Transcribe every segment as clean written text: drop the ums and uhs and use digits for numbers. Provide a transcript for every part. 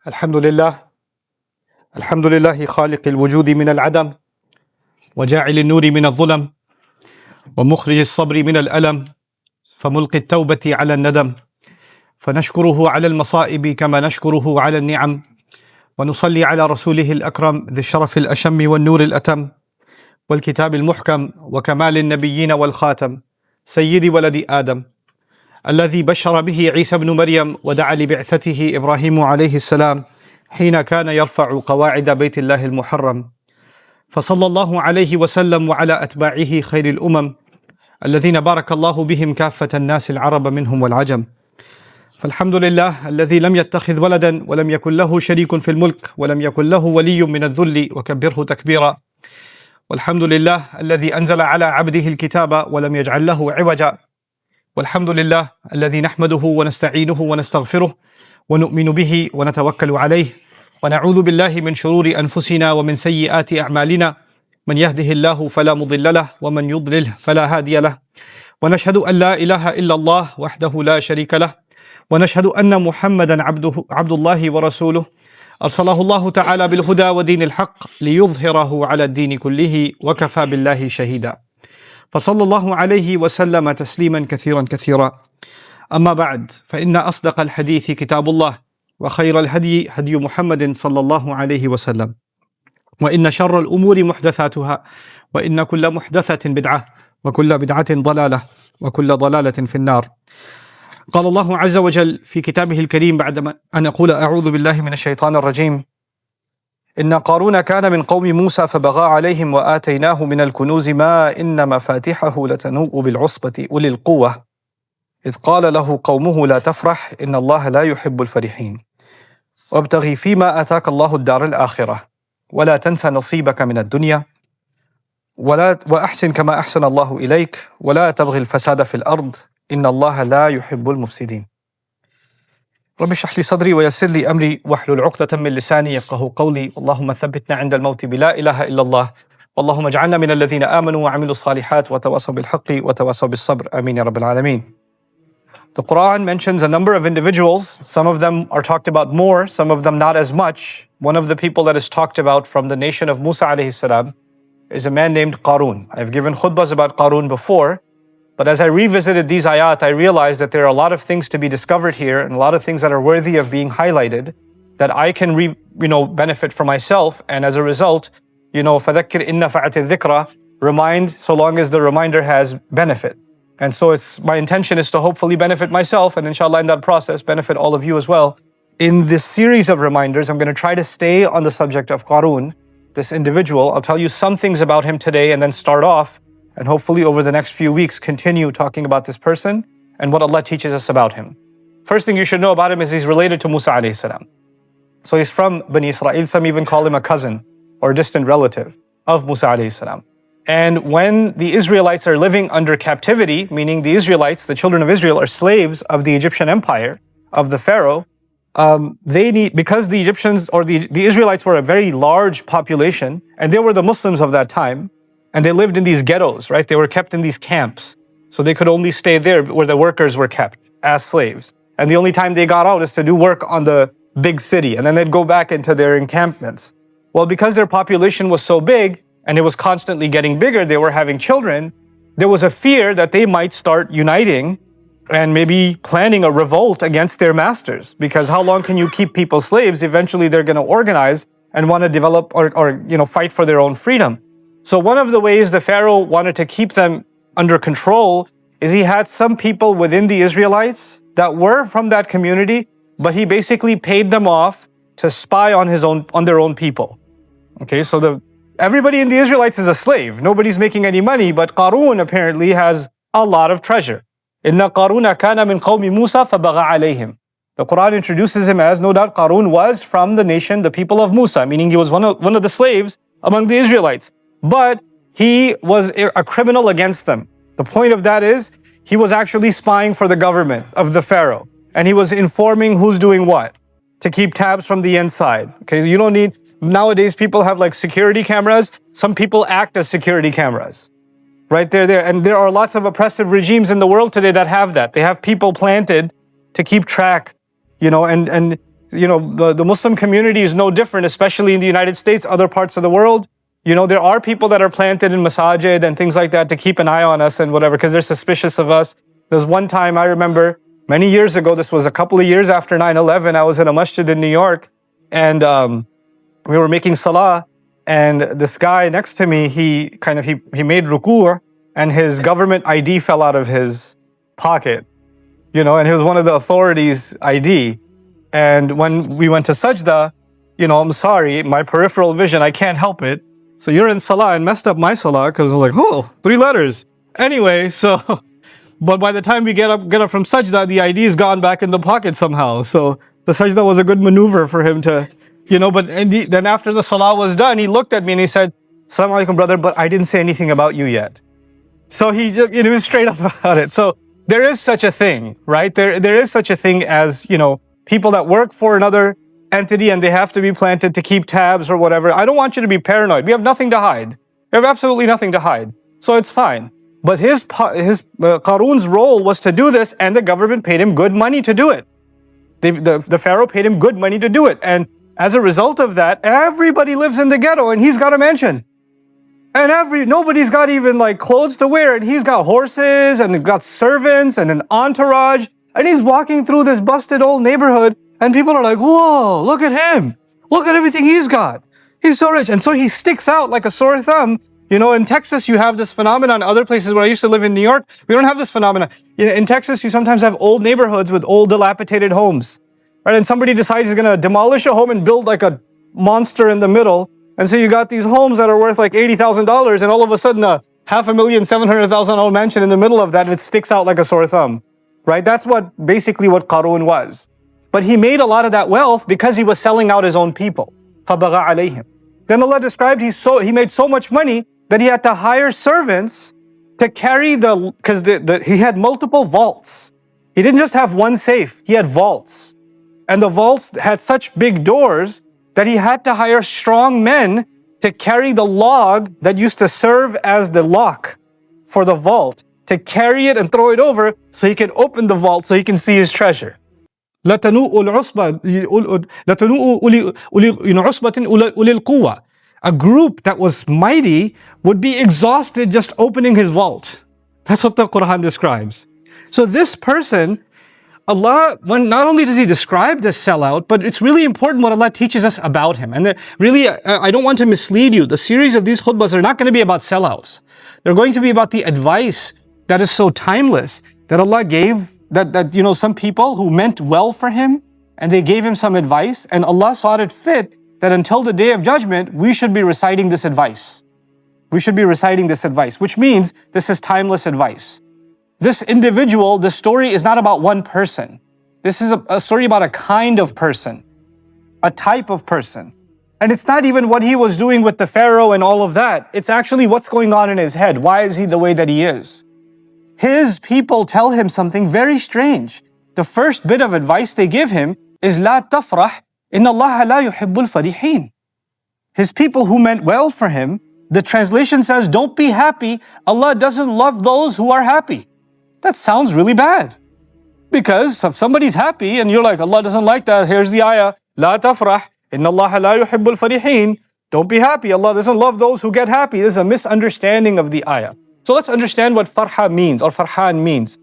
الحمد لله خالق الوجود من العدم وجاعل النور من الظلم ومخرج الصبر من الألم فملقي التوبة على الندم فنشكره على المصائب كما نشكره على النعم ونصلي على رسوله الأكرم ذي الشرف الأشم والنور الأتم والكتاب المحكم وكمال النبيين والخاتم سيد ولد آدم الذي بشر به عيسى بن مريم ودعا لبعثته إبراهيم عليه السلام حين كان يرفع قواعد بيت الله المحرم فصلى الله عليه وسلم وعلى أتباعه خير الأمم الذين بارك الله بهم كافة الناس العرب منهم والعجم فالحمد لله الذي لم يتخذ ولدا ولم يكن له شريك في الملك ولم يكن له ولي من الذل وكبره تكبيرا والحمد لله الذي أنزل على عبده الكتاب ولم يجعل له عوجا والحمد لله الذي نحمده ونستعينه ونستغفره ونؤمن به ونتوكل عليه ونعوذ بالله من شرور أنفسنا ومن سيئات أعمالنا من يهده الله فلا مضل له ومن يضلل فلا هادي له ونشهد أن لا إله إلا الله وحده لا شريك له ونشهد أن محمدا عبد الله ورسوله أرسله الله تعالى بالهدى ودين الحق ليظهره على الدين كله وكفى بالله شهيدا فصلى الله عليه وسلم تسليما كثيرا كثيرا أما بعد فإن أصدق الحديث كتاب الله وخير الهدي هدي محمد صلى الله عليه وسلم وإن شر الأمور محدثاتها وإن كل محدثة بدعة وكل بدعة ضلالة وكل ضلالة في النار قال الله عز وجل في كتابه الكريم بعد أن أقول أعوذ بالله من الشيطان الرجيم إن قارون كان من قوم موسى فبغى عليهم وآتيناه من الكنوز ما إن مفاتحه لتنوء بالعصبة أولي القوة إذ قال له قومه لا تفرح إن الله لا يحب الفرحين وابتغي فيما آتاك الله الدار الآخرة ولا تنس نصيبك من الدنيا وأحسن كما أحسن الله إليك ولا تبغي الفساد في الأرض إن الله لا يحب المفسدين رب اشرح لي صدري ويسر لي أمري واحلل عقدة من لساني يفقهوا قولي اللهم ثبتنا عند الموت بلا إله إلا الله اللهم اجعلنا من الذين آمنوا وعملوا الصالحات وتواصوا بالحق وتواصوا بالصبر آمين يا رب العالمين. The Quran mentions a number of individuals. Some of them are talked about more, some of them not as much. One of the people that is talked about from the nation of Musa alayhi salam is a man named Qaroon. I've given khutbahs about Qaroon before, but as I revisited these ayat, I realized that there are a lot of things to be discovered here and a lot of things that are worthy of being highlighted that I can benefit for myself. And as a result, فَذَكِّرْ إِنَّ فَعَتِ الذِّكْرَ, remind so long as the reminder has benefit. And so my intention is to hopefully benefit myself and inshallah in that process benefit all of you as well. In this series of reminders, I'm going to try to stay on the subject of Qaroon, this individual. I'll tell you some things about him today and then start off and hopefully over the next few weeks continue talking about this person and what Allah teaches us about him. First thing you should know about him is he's related to Musa alayhi salam. So he's from Bani Israel. Some even call him a cousin or a distant relative of Musa alayhi salam. And when the Israelites are living under captivity, meaning the Israelites, the children of Israel, are slaves of the Egyptian empire, of the Pharaoh, because the Egyptians or the Israelites were a very large population, and they were the Muslims of that time, and they lived in these ghettos, right? They were kept in these camps. So they could only stay there where the workers were kept as slaves. And the only time they got out is to do work on the big city, and then they'd go back into their encampments. Well, because their population was so big, and it was constantly getting bigger, they were having children, there was a fear that they might start uniting and maybe planning a revolt against their masters. Because how long can you keep people slaves? Eventually they're going to organize and want to develop or fight for their own freedom. So one of the ways the Pharaoh wanted to keep them under control is he had some people within the Israelites that were from that community, but he basically paid them off to spy on their own people. Okay, so everybody in the Israelites is a slave. Nobody's making any money, but Qaroon apparently has a lot of treasure. Inna Qaruna kana min qawmi Musa fabagha alayhim. The Quran introduces him as, no doubt, Qaroon was from the nation, the people of Musa, meaning he was one of the slaves among the Israelites. But he was a criminal against them. The point of that is, he was actually spying for the government of the Pharaoh. And he was informing who's doing what, to keep tabs from the inside. Okay, you don't need nowadays people have like security cameras. Some people act as security cameras. Right there. And there are lots of oppressive regimes in the world today that have that. They have people planted to keep track, and the Muslim community is no different, especially in the United States, other parts of the world. There are people that are planted in masajid and things like that to keep an eye on us and whatever, because they're suspicious of us. There's one time I remember many years ago, this was a couple of years after 9/11, I was in a masjid in New York, and we were making salah, and this guy next to me, he made ruku', and his government ID fell out of his pocket, and it was one of the authorities' ID. And when we went to sajda, I'm sorry, my peripheral vision, I can't help it. So you're in salah and messed up my salah, because I was like, oh, 3 letters. Anyway, but by the time we get up from sajda, the ID's gone back in the pocket somehow. So the sajda was a good maneuver for him to, but then after the salah was done, he looked at me and he said, "Assalamu alaikum, brother, but I didn't say anything about you yet." So he just, he was straight up about it. So there is such a thing, right? There is such a thing as, people that work for another entity and they have to be planted to keep tabs or whatever. I don't want you to be paranoid. We have nothing to hide. We have absolutely nothing to hide. So it's fine. But his Qaroon's role was to do this, and the government paid him good money to do it. The Pharaoh paid him good money to do it. And as a result of that, everybody lives in the ghetto and he's got a mansion. And nobody's got even like clothes to wear, and he's got horses and got servants and an entourage, and he's walking through this busted old neighborhood, and people are like, whoa, look at him. Look at everything he's got. He's so rich. And so he sticks out like a sore thumb. In Texas, you have this phenomenon. Other places where I used to live in New York, we don't have this phenomenon. In Texas, you sometimes have old neighborhoods with old dilapidated homes. Right? And somebody decides he's going to demolish a home and build like a monster in the middle. And so you got these homes that are worth like $80,000, and all of a sudden a $500,000, $700,000 mansion in the middle of that, and it sticks out like a sore thumb. Right? That's basically what Qaroon was. But he made a lot of that wealth because he was selling out his own people. فَبَغَى عَلَيْهِمْ. Then Allah described he made so much money that he had to hire servants to carry because he had multiple vaults. He didn't just have one safe, he had vaults. And the vaults had such big doors that he had to hire strong men to carry the log that used to serve as the lock for the vault, to carry it and throw it over so he can open the vault so he can see his treasure. لَتَنُوءُ أُولِي الْقُوَّةِ. A group that was mighty would be exhausted just opening his vault. That's what the Quran describes. So this person, Allah, not only does he describe this sellout, but it's really important what Allah teaches us about him. And really, I don't want to mislead you. The series of these khutbahs are not going to be about sellouts. They're going to be about the advice that is so timeless that Allah gave, that some people who meant well for him, and they gave him some advice, and Allah saw it fit that until the Day of Judgment, we should be reciting this advice. We should be reciting this advice, which means this is timeless advice. This individual, the story is not about one person. This is a story about a kind of person, a type of person. And it's not even what he was doing with the Pharaoh and all of that. It's actually what's going on in his head. Why is he the way that he is? His people tell him something very strange. The first bit of advice they give him is لا تفرح إن الله لا يحب الفرحين. His people who meant well for him, the translation says, don't be happy. Allah doesn't love those who are happy. That sounds really bad. Because if somebody's happy and you're like, Allah doesn't like that, here's the ayah, لا تفرح إن الله لا يحب الفرحين. Don't be happy. Allah doesn't love those who get happy. This is a misunderstanding of the ayah. So let's understand what farha means, or farhan means.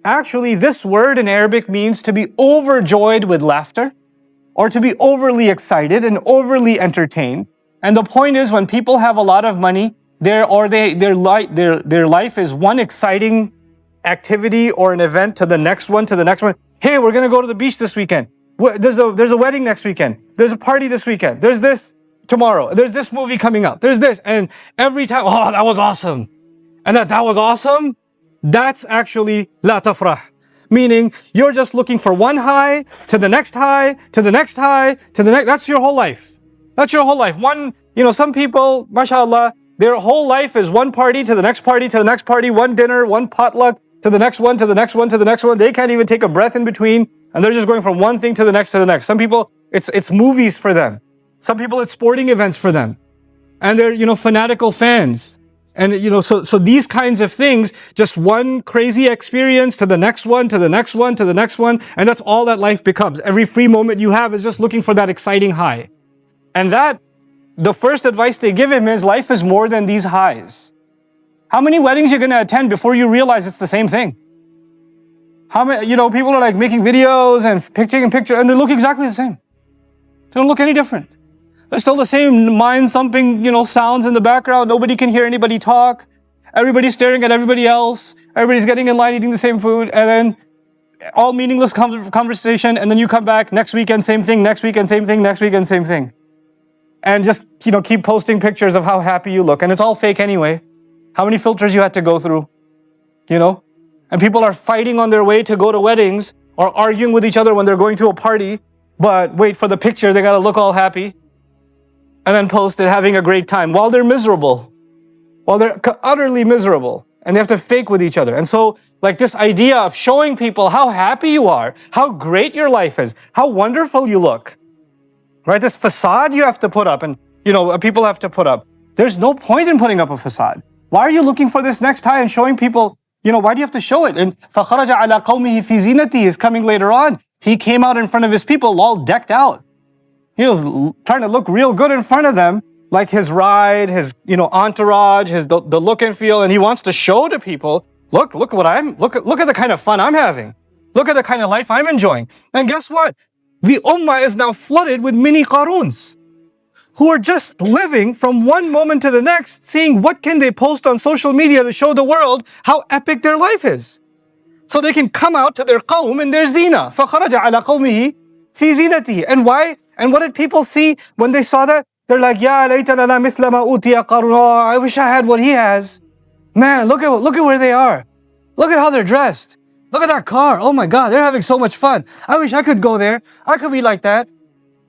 Actually, this word in Arabic means to be overjoyed with laughter, or to be overly excited and overly entertained. And the point is, when people have a lot of money, their life is one exciting activity or an event to the next one, to the next one. Hey, we're gonna go to the beach this weekend. There's a wedding next weekend. There's a party this weekend. There's this tomorrow. There's this movie coming up. There's this. And every time, oh, that was awesome. And that was awesome. That's actually la tafrah. Meaning you're just looking for one high to the next high, to the next high, to the next. That's your whole life. That's your whole life. Some people, mashallah, their whole life is one party to the next party to the next party, one dinner, one potluck to the next one, to the next one, to the next one. They can't even take a breath in between, and they're just going from one thing to the next to the next. Some people, it's movies for them. Some people, it's sporting events for them. And they're, fanatical fans. And, so these kinds of things, just one crazy experience to the next one, to the next one, to the next one. And that's all that life becomes. Every free moment you have is just looking for that exciting high. And the first advice they give him is life is more than these highs. How many weddings you're going to attend before you realize it's the same thing? How many, people are like making videos and taking pictures and they look exactly the same. They don't look any different. There's still the same mind-thumping, sounds in the background. Nobody can hear anybody talk. Everybody's staring at everybody else. Everybody's getting in line eating the same food. And then all meaningless conversation. And then you come back next weekend, same thing. Next weekend, same thing. Next weekend, same thing. And just, keep posting pictures of how happy you look. And it's all fake anyway. How many filters you had to go through, And people are fighting on their way to go to weddings or arguing with each other when they're going to a party. But wait for the picture, they got to look all happy. And then post it having a great time while they're miserable. While they're utterly miserable. And they have to fake with each other. And so, like this idea of showing people how happy you are, how great your life is, how wonderful you look. Right? This facade you have to put up and, people have to put up. There's no point in putting up a facade. Why are you looking for this next high and showing people, why do you have to show it? And فَخَرَجَ عَلَىٰ قَوْمِهِ فِي زِينَتِهِ is coming later on. He came out in front of his people all decked out. He was trying to look real good in front of them, like his ride, his, entourage, the look and feel. And he wants to show to people, look at the kind of fun I'm having. Look at the kind of life I'm enjoying. And guess what? The ummah is now flooded with mini Qaroons who are just living from one moment to the next, seeing what can they post on social media to show the world how epic their life is. So they can come out to their qawm in their zina. فَخَرَجَ عَلَىٰ قَوْمِهِ فِي زِينَتِهِ. And why? And what did people see when they saw that? They're like, Ya laytana la mithla ma utiya Qarun. Oh, I wish I had what he has. Man, look at where they are. Look at how they're dressed. Look at that car. Oh my God, they're having so much fun. I wish I could go there. I could be like that.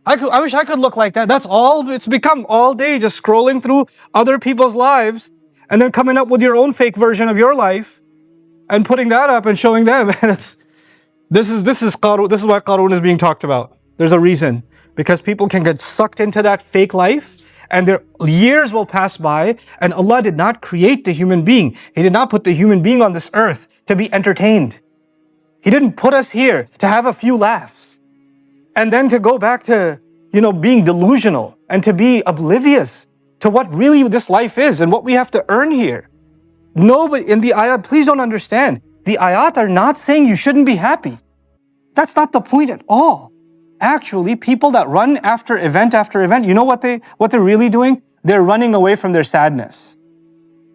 I wish I could look like that. That's all. It's become all day just scrolling through other people's lives and then coming up with your own fake version of your life and putting that up and showing them. And this is Qaroon. This is why Qaroon is being talked about. There's a reason. Because people can get sucked into that fake life and their years will pass by and Allah did not create the human being. He did not put the human being on this earth to be entertained. He didn't put us here to have a few laughs and then to go back to, being delusional and to be oblivious to what really this life is and what we have to earn here. Nobody in the ayat, please don't understand. The ayat are not saying you shouldn't be happy. That's not the point at all. Actually, people that run after event, you know what they're really doing? They're running away from their sadness.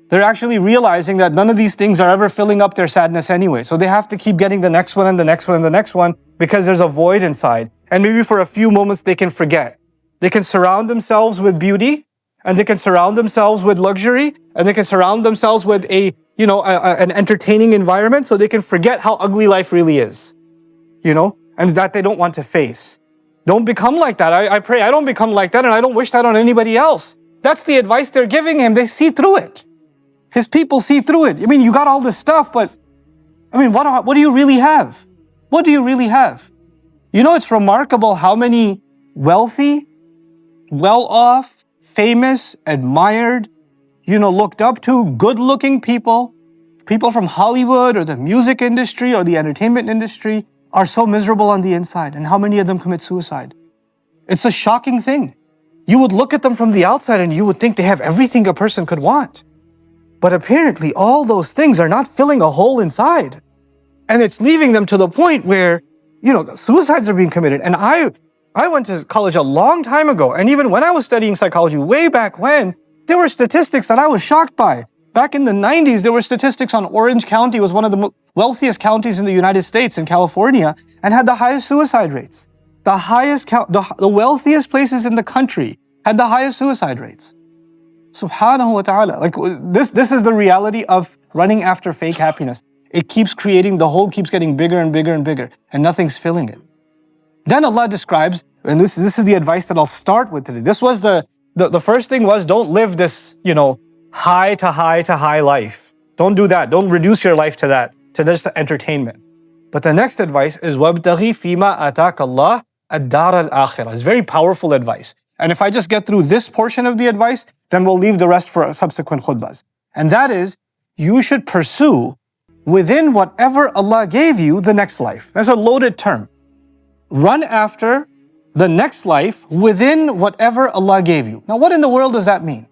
They're actually realizing that none of these things are ever filling up their sadness anyway. So they have to keep getting the next one and the next one and the next one because there's a void inside. And maybe for a few moments they can forget. They can surround themselves with beauty and they can surround themselves with luxury and they can surround themselves with an entertaining environment so they can forget how ugly life really is. And that they don't want to face. Don't become like that. I pray I don't become like that and I don't wish that on anybody else. That's the advice they're giving him. They see through it. His people see through it. You got all this stuff, but what do you really have? What do you really have? It's remarkable how many wealthy, well-off, famous, admired, looked up to, good-looking people from Hollywood or the music industry or the entertainment industry, are so miserable on the inside, and how many of them commit suicide? It's a shocking thing. You would look at them from the outside and you would think they have everything a person could want. But apparently all those things are not filling a hole inside. And it's leaving them to the point where, suicides are being committed. And I went to college a long time ago, and even when I was studying psychology way back when, there were statistics that I was shocked by. Back in the 90s, there were statistics on Orange County. It was one of the wealthiest counties in the United States, in California, and had the highest suicide rates. The wealthiest places in the country had the highest suicide rates. Subhanahu wa ta'ala. Like this is the reality of running after fake happiness. It keeps creating, the hole keeps getting bigger and bigger and bigger, and nothing's filling it. Then Allah describes, and this is the advice that I'll start with today. This was the first thing was, don't live this, high to high life. Don't do that. Don't reduce your life to that, to this entertainment. But the next advice is وَابْتَغِي فِي مَا أَتَاكَ اللَّهُ الدَّارَ الْآخِرَةِ. It's very powerful advice. And if I just get through this portion of the advice, then we'll leave the rest for subsequent khutbahs. And that is, you should pursue within whatever Allah gave you the next life. That's a loaded term. Run after the next life within whatever Allah gave you. Now, what in the world does that mean?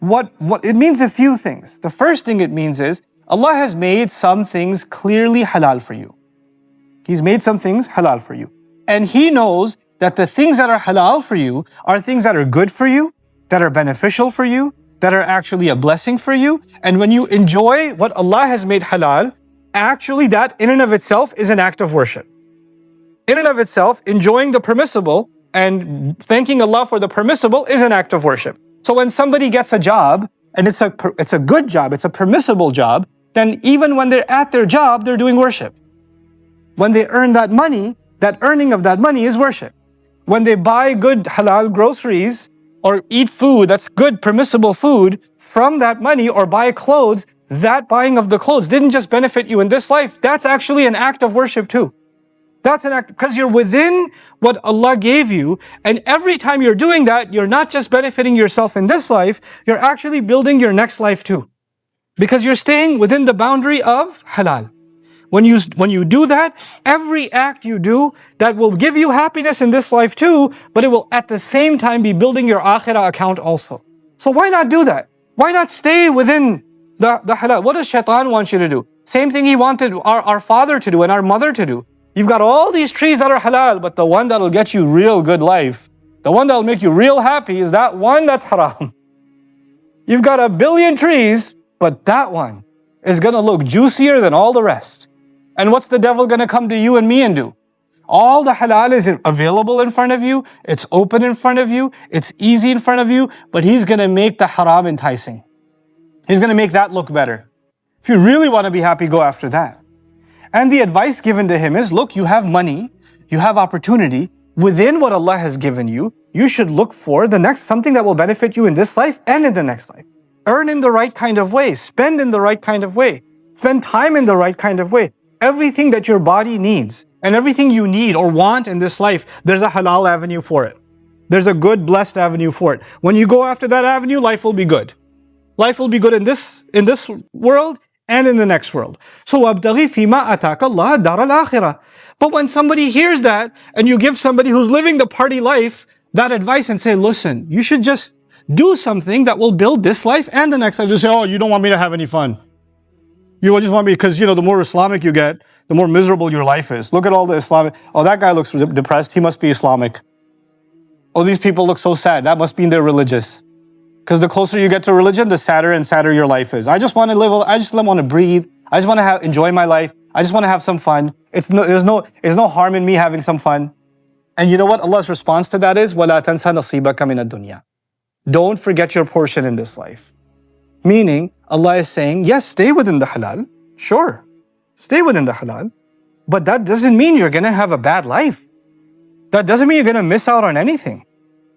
What it means a few things. The first thing it means is Allah has made some things clearly halal for you. He's made some things halal for you. And He knows that the things that are halal for you are things that are good for you, that are beneficial for you, that are actually a blessing for you. And when you enjoy what Allah has made halal, actually that in and of itself is an act of worship. In and of itself, enjoying the permissible and thanking Allah for the permissible is an act of worship. So when somebody gets a job, and it's a good job, it's a permissible job, then even when they're at their job, they're doing worship. When they earn that money, that earning of that money is worship. When they buy good halal groceries or eat food that's good permissible food from that money, or buy clothes, that buying of the clothes didn't just benefit you in this life, that's actually an act of worship too. That's an act, because you're within what Allah gave you, and every time you're doing that, you're not just benefiting yourself in this life, you're actually building your next life too. Because you're staying within the boundary of halal. When you do that, every act you do that will give you happiness in this life too, but it will at the same time be building your akhirah account also. So why not do that? Why not stay within the halal? What does shaitan want you to do? Same thing he wanted our father to do and our mother to do. You've got all these trees that are halal, but the one that'll get you real good life, the one that'll make you real happy, is that one that's haram. You've got a billion trees, but that one is going to look juicier than all the rest. And what's the devil going to come to you and me and do? All the halal is available in front of you, it's open in front of you, it's easy in front of you, but he's going to make the haram enticing. He's going to make that look better. If you really want to be happy, go after that. And the advice given to him is, look, you have money, you have opportunity. Within what Allah has given you, you should look for the next, something that will benefit you in this life and in the next life. Earn in the right kind of way, spend in the right kind of way, spend time in the right kind of way. Everything that your body needs and everything you need or want in this life, there's a halal avenue for it. There's a good, blessed avenue for it. When you go after that avenue, life will be good. Life will be good in this world and in the next world. So وَابْتَغِي فِيمَا أَتَاكَ اللَّهَ دَارَ الْآخِرَةِ. But when somebody hears that and you give somebody who's living the party life that advice and say, listen, you should just do something that will build this life and the next life. You say, oh, you don't want me to have any fun. You just want me, because the more Islamic you get, the more miserable your life is. Look at all the Islamic, oh, that guy looks depressed, he must be Islamic. Oh, these people look so sad, that must mean they're religious. Because the closer you get to religion, the sadder and sadder your life is. I just want to live, I just want to breathe. I just want to enjoy my life. I just want to have some fun. There's no harm in me having some fun. And you know what Allah's response to that is? وَلَا تَنْسَ نَصِيبَكَ مِنَ الدُّنْيَا. Don't forget your portion in this life. Meaning, Allah is saying, yes, stay within the halal. Sure, stay within the halal. But that doesn't mean you're going to have a bad life. That doesn't mean you're going to miss out on anything.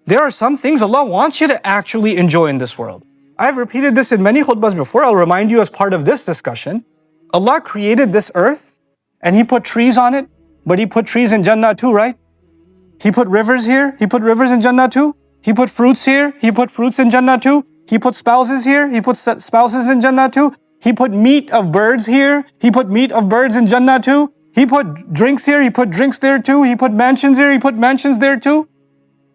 There are some things Allah wants you to actually enjoy in this world. I've repeated this in many khutbahs before. I'll remind you as part of this discussion. Allah created this earth and He put trees on it, but He put trees in Jannah too, right? He put rivers here, He put rivers in Jannah too. He put fruits here, He put fruits in Jannah too. He put spouses here, He put spouses in Jannah too. He put meat of birds here, He put meat of birds in Jannah too. He put drinks here, He put drinks there too. He put mansions here, He put mansions there too.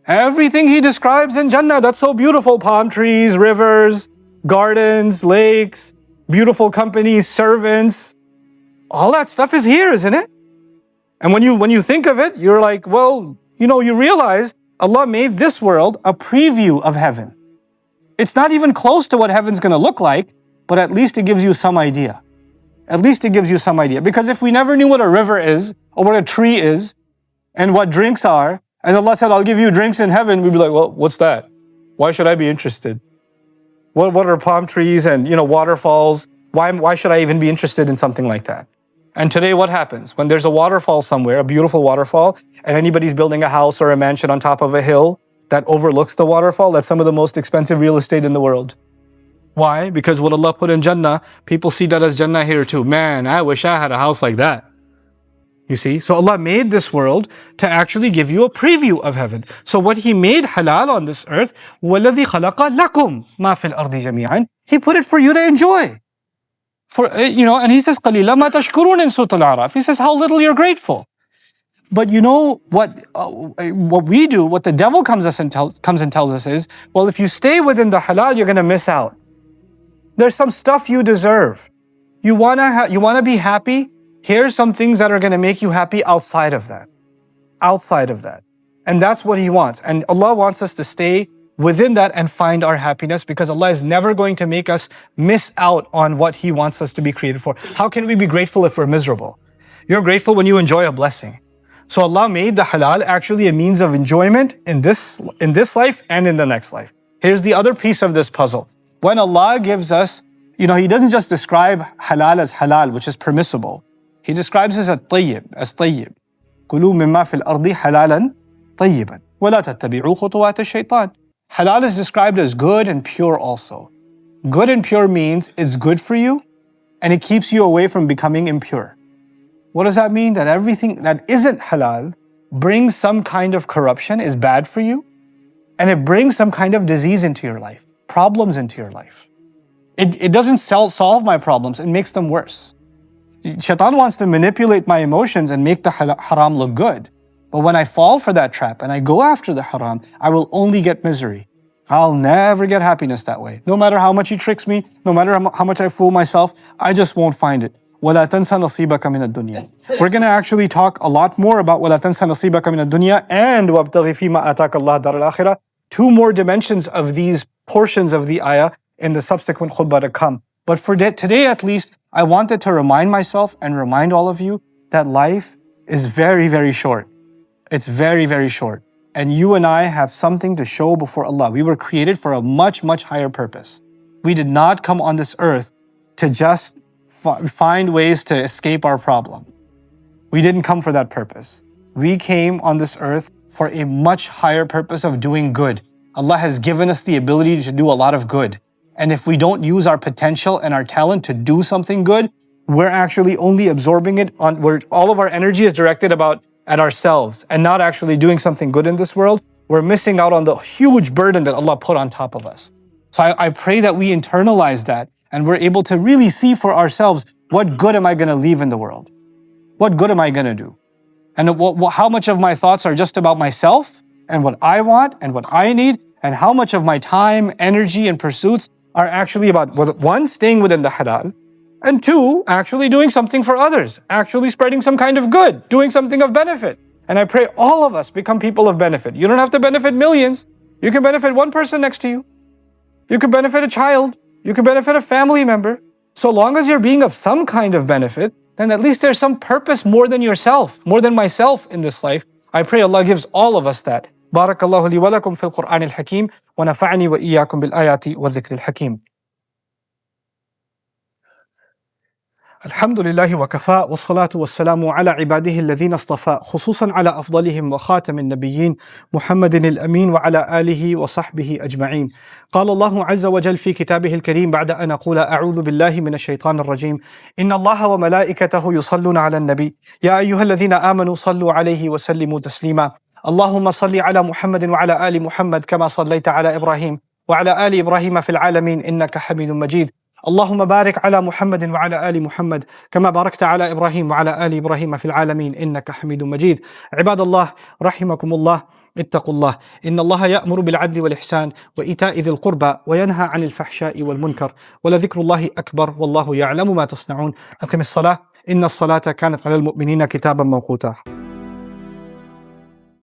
Everything He describes in Jannah, that's so beautiful. Palm trees, rivers, gardens, lakes, beautiful companies, servants. All that stuff is here, isn't it? And when you think of it, you're like, well, you realize Allah made this world a preview of heaven. It's not even close to what heaven's going to look like, but at least it gives you some idea. At least it gives you some idea. Because if we never knew what a river is, or what a tree is, and what drinks are, and Allah said, I'll give you drinks in heaven, we'd be like, well, what's that? Why should I be interested? What are palm trees and waterfalls? Why should I even be interested in something like that? And today what happens? When there's a waterfall somewhere, a beautiful waterfall, and anybody's building a house or a mansion on top of a hill that overlooks the waterfall, that's some of the most expensive real estate in the world. Why? Because what Allah put in Jannah, people see that as Jannah here too. Man, I wish I had a house like that. You see? So Allah made this world to actually give you a preview of heaven. So what He made halal on this earth, وَالَّذِي خَلَقَ لَكُمْ مَا فِي الْأَرْضِ جَمِيعًا, He put it for you to enjoy. And He says, قَلِيلًا مَا تَشْكُرُونَ in Surah Al-A'raf. He says, how little you're grateful. But you know what we do, what the devil comes and tells us is, well, if you stay within the halal, you're going to miss out. There's some stuff you deserve. You wanna be happy? Here's some things that are going to make you happy outside of that. Outside of that. And that's what He wants. And Allah wants us to stay within that and find our happiness, because Allah is never going to make us miss out on what He wants us to be created for. How can we be grateful if we're miserable? You're grateful when you enjoy a blessing. So Allah made the halal actually a means of enjoyment in this life and in the next life. Here's the other piece of this puzzle. When Allah gives us, He doesn't just describe halal as halal, which is permissible. He describes it as tayyib. كُلُوا مِمَّا فِي الْأَرْضِ حَلَالًا طَيِّبًا وَلَا تَتَّبِعُوا خُطُوَاتِ الشَّيْطَانِ. Halal is described as good and pure also. Good and pure means it's good for you and it keeps you away from becoming impure. What does that mean? That everything that isn't halal brings some kind of corruption, is bad for you, and it brings some kind of disease into your life, problems into your life. It doesn't solve my problems, it makes them worse. Shaitan wants to manipulate my emotions and make the haram look good. But when I fall for that trap and I go after the haram, I will only get misery. I'll never get happiness that way. No matter how much he tricks me, no matter how much I fool myself, I just won't find it. وَلَا تَنْسَ نَصِيبَكَ مِنَ الدُّنْيَا. We're going to actually talk a lot more about وَلَا تَنْسَ نَصِيبَكَ مِنَ الدُّنْيَا and وَابْتَغِ فِي مَا آتَاكَ اللَّهُ دَارَ الْآخِرَةِ. Two more dimensions of these portions of the ayah in the subsequent khutbah to come. But for today at least, I wanted to remind myself and remind all of you that life is very, very short. It's very, very short. And you and I have something to show before Allah. We were created for a much, much higher purpose. We did not come on this earth to just find ways to escape our problem. We didn't come for that purpose. We came on this earth for a much higher purpose of doing good. Allah has given us the ability to do a lot of good. And if we don't use our potential and our talent to do something good, we're actually only absorbing it on where all of our energy is directed at ourselves and not actually doing something good in this world. We're missing out on the huge burden that Allah put on top of us. So I pray that we internalize that and we're able to really see for ourselves, what good am I going to leave in the world? What good am I going to do? And how much of my thoughts are just about myself and what I want and what I need, and how much of my time, energy, and pursuits are actually about, one, staying within the halal, and two, actually doing something for others, actually spreading some kind of good, doing something of benefit. And I pray all of us become people of benefit. You don't have to benefit millions. You can benefit one person next to you. You can benefit a child. You can benefit a family member. So long as you're being of some kind of benefit, then at least there's some purpose more than yourself, more than myself in this life. I pray Allah gives all of us that. Barakallahu li wa lakum fil Qur'an al-Hakim wa nafa'ani wa iyyakum bil ayati wa dhikri al-Hakim. الحمد لله وكفى والصلاة والسلام على عباده الذين اصطفى خصوصا على أفضلهم وخاتم النبيين محمد الأمين وعلى آله وصحبه أجمعين. قال الله عز وجل في كتابه الكريم بعد أن أقول أعوذ بالله من الشيطان الرجيم إن الله وملائكته يصلون على النبي يا أيها الذين آمنوا صلوا عليه وسلموا تسليما. اللهم صل على محمد وعلى آل محمد كما صليت على إبراهيم وعلى آل إبراهيم في العالمين إنك حميد مجيد. اللهم بارك على محمد وعلى آل محمد كما باركت على إبراهيم وعلى آل إبراهيم في العالمين إنك حميد مجيد. عباد الله رحمكم الله اتقوا الله إن الله يأمر بالعدل والإحسان وإيتاء ذي القربى وينهى عن الفحشاء والمنكر ولذكر الله أكبر والله يعلم ما تصنعون. أقم الصلاة إن الصلاة كانت على المؤمنين كتابا موقوتا.